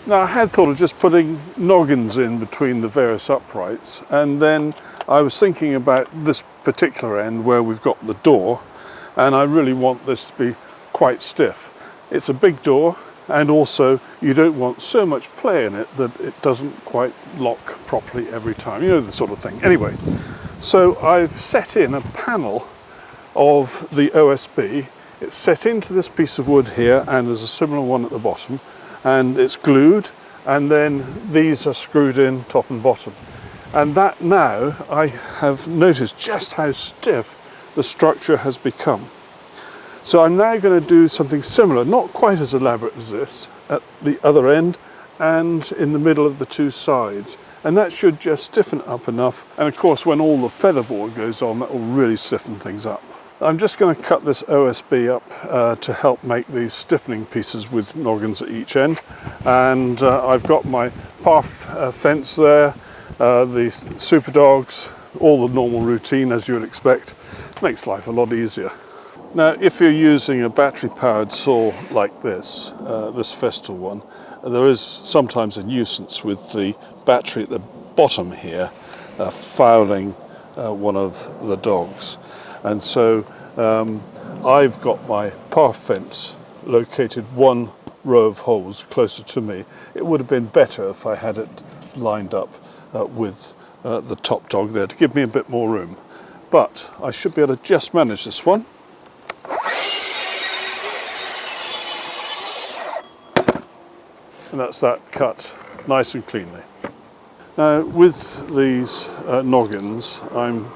Now I had thought of just putting noggins in between the various uprights, and then I was thinking about this particular end where we've got the door, and I really want this to be quite stiff. It's a big door, and also you don't want so much play in it that it doesn't quite lock properly every time, you know, the sort of thing. Anyway, so I've set in a panel of the OSB. It's set into this piece of wood here, and there's a similar one at the bottom, and it's glued, and then these are screwed in top and bottom. And that now I have noticed just how stiff the structure has become. So I'm now going to do something similar, not quite as elaborate as this, at the other end and in the middle of the two sides. And that should just stiffen it up enough. And of course, when all the featherboard goes on, that will really stiffen things up. I'm just going to cut this OSB up to help make these stiffening pieces with noggins at each end. And I've got my path fence there, the super dogs, all the normal routine as you would expect. Makes life a lot easier. Now, if you're using a battery-powered saw like this, this Festal one, there is sometimes a nuisance with the battery at the bottom here fouling one of the dogs. And so I've got my path fence located one row of holes closer to me. It would have been better if I had it lined up with the top dog there to give me a bit more room. But I should be able to just manage this one. And that's that cut nice and cleanly. Now with these noggins, I'm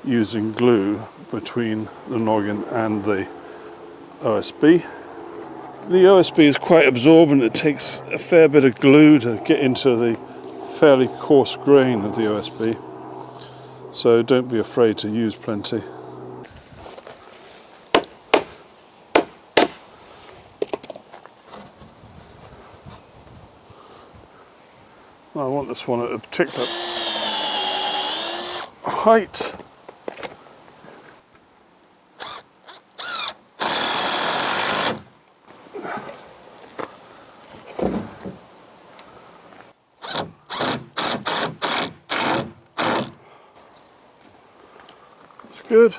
using glue between the noggin and the OSB. The OSB is quite absorbent. It takes a fair bit of glue to get into the fairly coarse grain of the OSB. So don't be afraid to use plenty. I want this one at a particular height. That's good.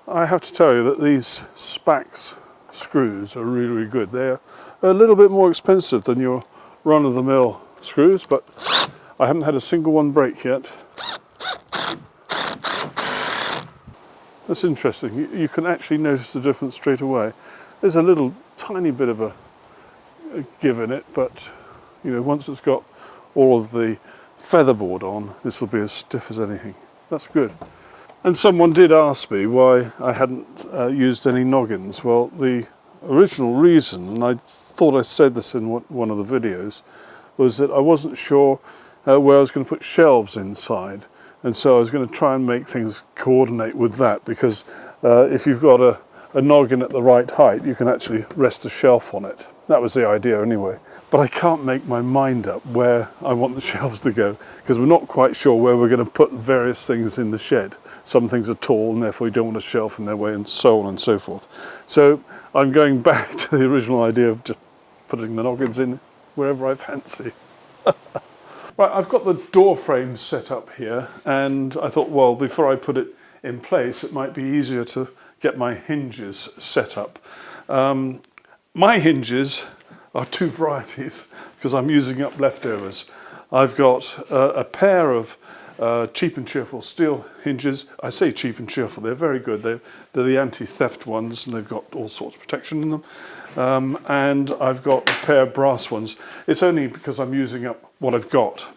I have to tell you that these Spax screws are really, really good. They're a little bit more expensive than your run-of-the-mill screws, but I haven't had a single one break yet. That's interesting. You can actually notice the difference straight away. There's a little tiny bit of a give in it, but you know, once it's got all of the featherboard on, this will be as stiff as anything. That's good. And someone did ask me why I hadn't used any noggins. Well, the original reason, and I thought I said this in one of the videos, was that I wasn't sure where I was going to put shelves inside. And so I was going to try and make things coordinate with that, because if you've got a noggin at the right height, you can actually rest a shelf on it. That was the idea anyway. But I can't make my mind up where I want the shelves to go, because we're not quite sure where we're going to put various things in the shed. Some things are tall and therefore you don't want a shelf in their way, and so on and so forth. So I'm going back to the original idea of just putting the noggins in wherever I fancy. Right, I've got the door frame set up here, and I thought, well, before I put it in place, it might be easier to get my hinges set up. My hinges are two varieties because I'm using up leftovers. I've got a pair of cheap and cheerful steel hinges. I say cheap and cheerful, they're very good. They're the anti-theft ones, and they've got all sorts of protection in them. And I've got a pair of brass ones. It's only because I'm using up what I've got.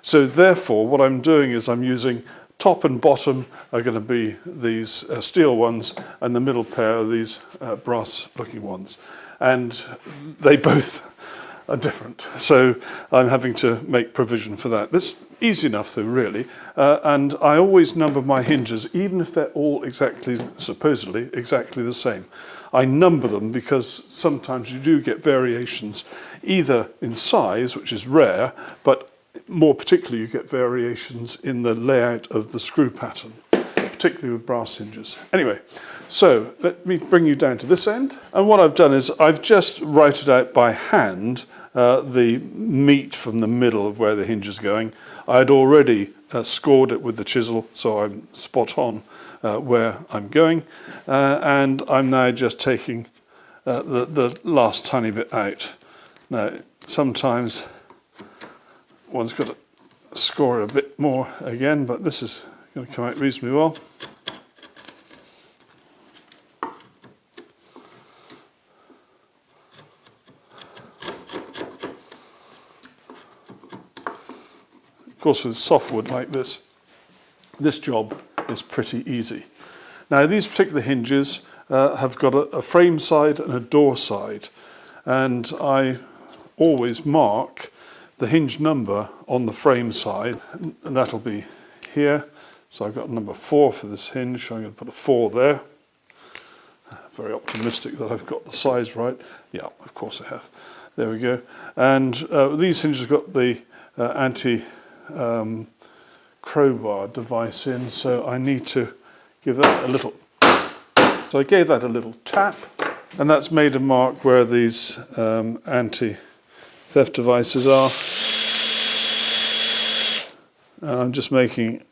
So therefore, what I'm doing is I'm using top and bottom are going to be these steel ones, and the middle pair are these brass looking ones. And they both are different. So I'm having to make provision for that. This is easy enough though, really. And I always number my hinges, even if they're all supposedly exactly the same. I number them because sometimes you do get variations, either in size, which is rare, but more particularly you get variations in the layout of the screw pattern. particularly with brass hinges. Anyway, so let me bring you down to this end. And what I've done is I've just routed out by hand the meat from the middle of where the hinge is going. I'd already scored it with the chisel, so I'm spot on where I'm going. And I'm now just taking the last tiny bit out. Now, sometimes one's got to score it a bit more again, but this is going to come out reasonably well. Of course, with softwood like this, this job is pretty easy. Now, these particular hinges have got a frame side and a door side, and I always mark the hinge number on the frame side, and that'll be here. So I've got number 4 for this hinge, so I'm going to put a 4 there. Very optimistic that I've got the size right. Yeah, of course I have. There we go. And these hinges have got the crowbar device in, so I need to give that a little. So I gave that a little tap, and that's made a mark where these anti-theft devices are. And I'm just making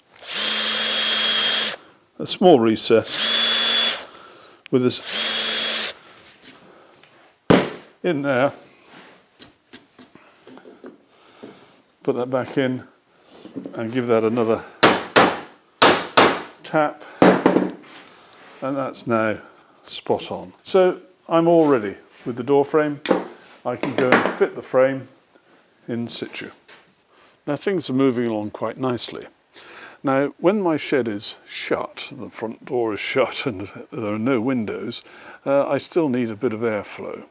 a small recess with this in there. Put that back in and give that another tap, and that's now spot on. So I'm all ready with the door frame. I can go and fit the frame in situ. Now things are moving along quite nicely. Now when my shed is shut, the front door is shut and there are no windows, I still need a bit of airflow.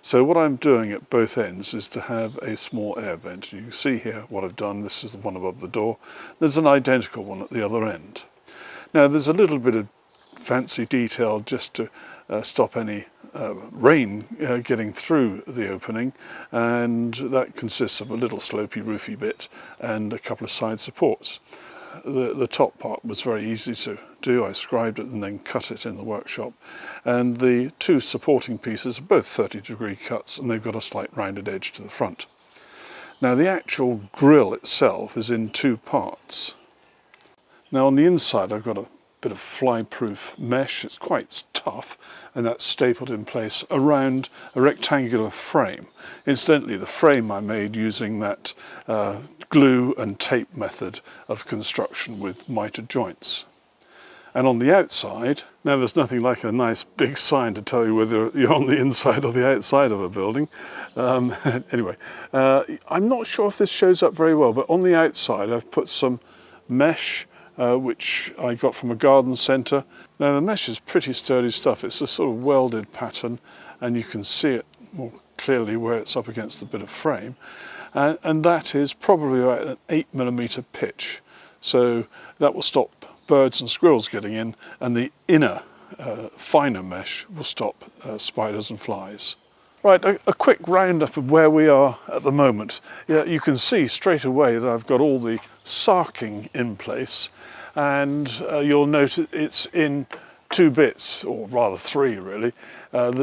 So what I'm doing at both ends is to have a small air vent. You can see here what I've done. This is the one above the door. There's an identical one at the other end. Now there's a little bit of fancy detail just to stop any rain getting through the opening, and that consists of a little slopey roofy bit and a couple of side supports. The top part was very easy to do. I scribed it and then cut it in the workshop, and the two supporting pieces are both 30-degree cuts, and they've got a slight rounded edge to the front. Now the actual grille itself is in 2 parts. Now on the inside I've got a bit of fly-proof mesh. It's quite tough, and that's stapled in place around a rectangular frame. Incidentally, the frame I made using that glue and tape method of construction with mitered joints. And on the outside, now there's nothing like a nice big sign to tell you whether you're on the inside or the outside of a building. Anyway, I'm not sure if this shows up very well, but on the outside I've put some mesh which I got from a garden centre. Now the mesh is pretty sturdy stuff. It's a sort of welded pattern, and you can see it more clearly where it's up against the bit of frame. And that is probably about an 8mm pitch. So that will stop birds and squirrels getting in, and the inner finer mesh will stop spiders and flies. Right, a quick roundup of where we are at the moment. Yeah, you can see straight away that I've got all the sarking in place, and you'll note it's in 2 bits, or rather 3 really.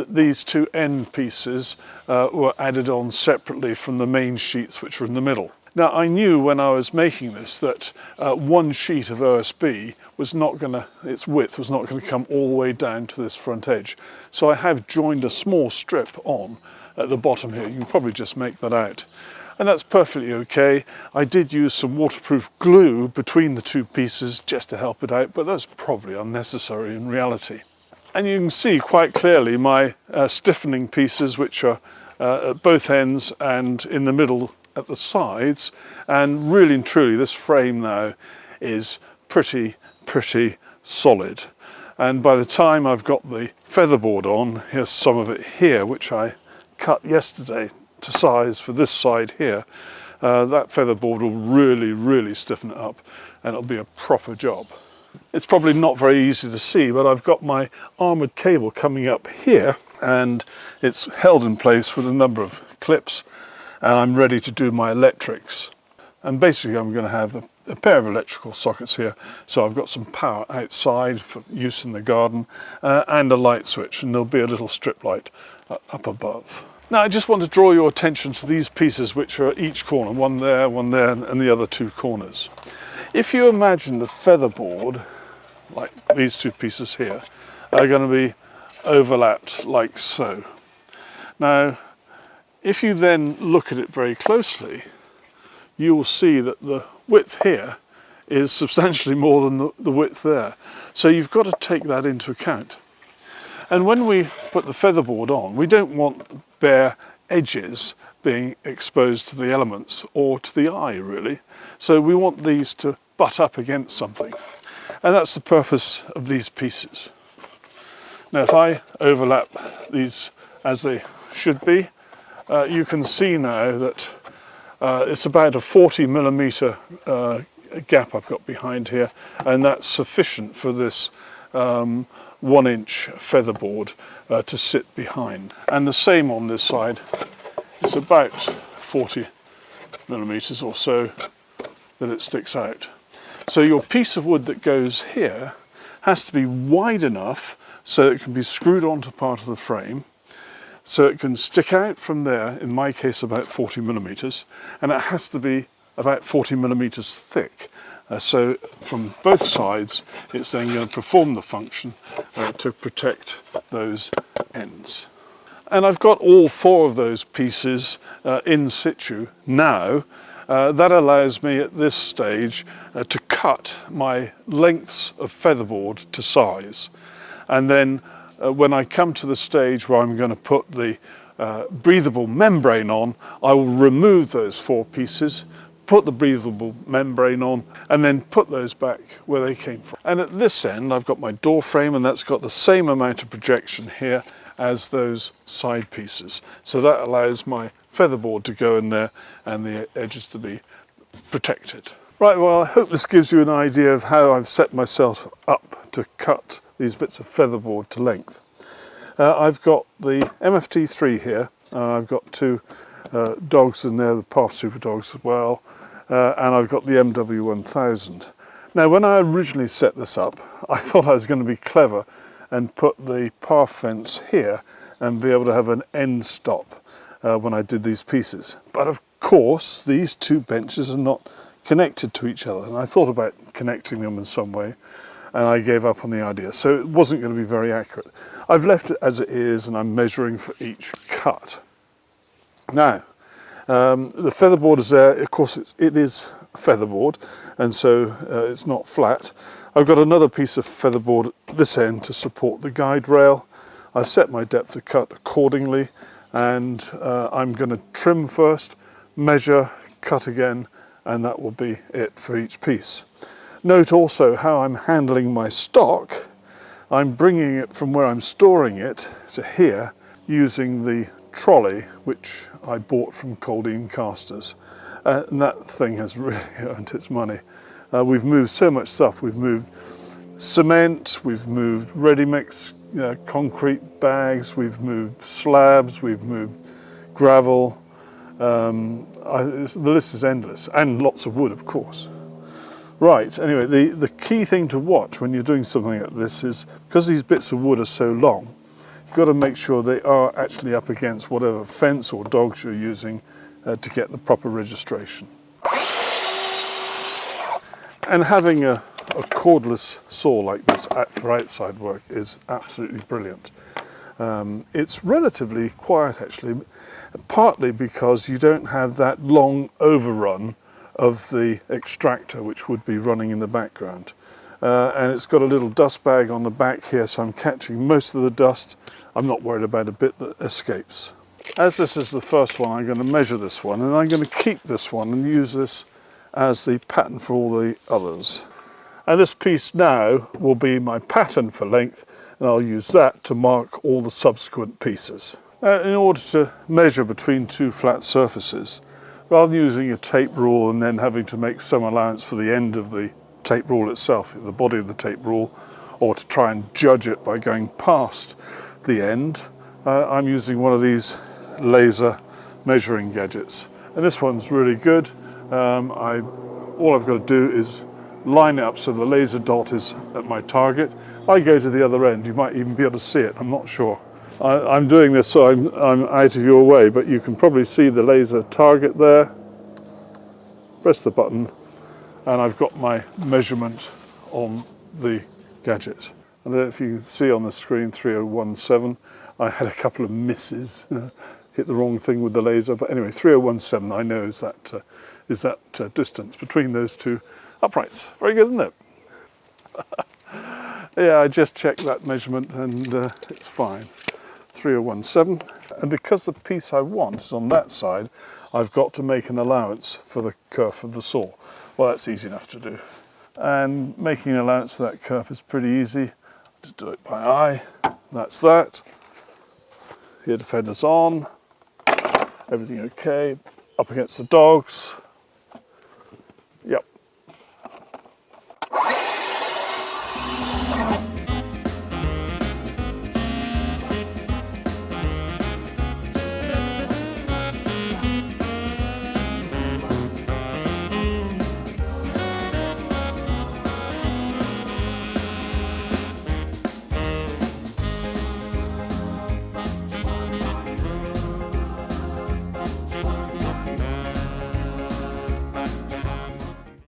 These 2 end pieces were added on separately from the main sheets which are in the middle. Now I knew when I was making this that 1 sheet of OSB was not going to, its width was not going to come all the way down to this front edge. So I have joined a small strip on at the bottom here. You can probably just make that out. And that's perfectly okay. I did use some waterproof glue between the 2 pieces just to help it out, but that's probably unnecessary in reality. And you can see quite clearly my stiffening pieces, which are at both ends and in the middle at the sides, and really and truly this frame now is pretty solid. And by the time I've got the featherboard on, here's some of it here which I cut yesterday to size for this side here, that featherboard will really stiffen it up, and it'll be a proper job. It's probably not very easy to see, but I've got my armoured cable coming up here, and it's held in place with a number of clips, and I'm ready to do my electrics. And basically I'm going to have a a pair of electrical sockets here, so I've got some power outside for use in the garden, and a light switch, and there'll be a little strip light up above. Now I just want to draw your attention to these pieces, which are at each corner, one there, and the other two corners. If you imagine the featherboard, like these two pieces here, are going to be overlapped like so. Now, if you then look at it very closely, you will see that the width here is substantially more than the width there. So you've got to take that into account. And when we put the featherboard on, we don't want bare edges being exposed to the elements or to the eye, really. So we want these to butt up against something. And that's the purpose of these pieces. Now, if I overlap these as they should be, you can see now that it's about a 40mm gap I've got behind here, and that's sufficient for this 1-inch featherboard to sit behind. And the same on this side. It's about 40mm or so that it sticks out. So your piece of wood that goes here has to be wide enough so it can be screwed onto part of the frame, so it can stick out from there, in my case about 40mm, and it has to be about 40mm thick. So from both sides it's then going to perform the function to protect those ends. And I've got all 4 of those pieces in situ now. That allows me at this stage to cut my lengths of featherboard to size. And then when I come to the stage where I'm going to put the breathable membrane on, I will remove those 4 pieces, put the breathable membrane on, and then put those back where they came from. And at this end I've got my door frame, and that's got the same amount of projection here as those side pieces. So that allows my featherboard to go in there and the edges to be protected. Right, well, I hope this gives you an idea of how I've set myself up to cut these bits of featherboard to length. I've got the MFT3 here. I've got 2 dogs in there, the Path Super Dogs as well, and I've got the MW1000. Now, when I originally set this up, I thought I was going to be clever and put the path fence here and be able to have an end stop when I did these pieces. But of course, these 2 benches are not connected to each other, and I thought about connecting them in some way, and I gave up on the idea. So it wasn't going to be very accurate. I've left it as it is, and I'm measuring for each cut. Now, the featherboard is there. Of course, it is featherboard, and so it's not flat. I've got another piece of featherboard at this end to support the guide rail. I've set my depth of cut accordingly, and I'm going to trim first, measure, cut again, and that will be it for each piece. Note also how I'm handling my stock. I'm bringing it from where I'm storing it to here using the trolley which I bought from Coldine Casters, and that thing has really earned its money. We've moved so much stuff. We've moved cement, we've moved ready-mix concrete bags, we've moved slabs, we've moved gravel. The list is endless, and lots of wood, of course. Right, anyway, the key thing to watch when you're doing something like this is, because these bits of wood are so long, you've got to make sure they are actually up against whatever fence or dogs you're using to get the proper registration. And having a cordless saw like this for outside work is absolutely brilliant. It's relatively quiet actually, partly because you don't have that long overrun of the extractor which would be running in the background. And it's got a little dust bag on the back here, so I'm catching most of the dust. I'm not worried about a bit that escapes. As this is the first one, I'm going to measure this one, and I'm going to keep this one and use this as the pattern for all the others. And this piece now will be my pattern for length, and I'll use that to mark all the subsequent pieces. In order to measure between 2 flat surfaces, rather than using a tape rule and then having to make some allowance for the end of the tape rule itself, the body of the tape rule, or to try and judge it by going past the end, I'm using one of these laser measuring gadgets. And this one's really good. I all I've got to do is line it up so the laser dot is at my target. I go to the other end, you might even be able to see it, I'm not sure. I'm doing this so I'm out of your way, but you can probably see the laser target there. Press the button and I've got my measurement on the gadget. I don't know if you can see on the screen 3017. I had a couple of misses, hit the wrong thing with the laser, but anyway, 3017 I know is that distance between those two uprights. Very good, isn't it? Yeah, I just checked that measurement and it's fine. 3017. And because the piece I want is on that side, I've got to make an allowance for the kerf of the saw. Well, that's easy enough to do. And making an allowance for that kerf is pretty easy. Just do it by eye. That's that. Here, defenders on. Everything okay. Up against the dogs.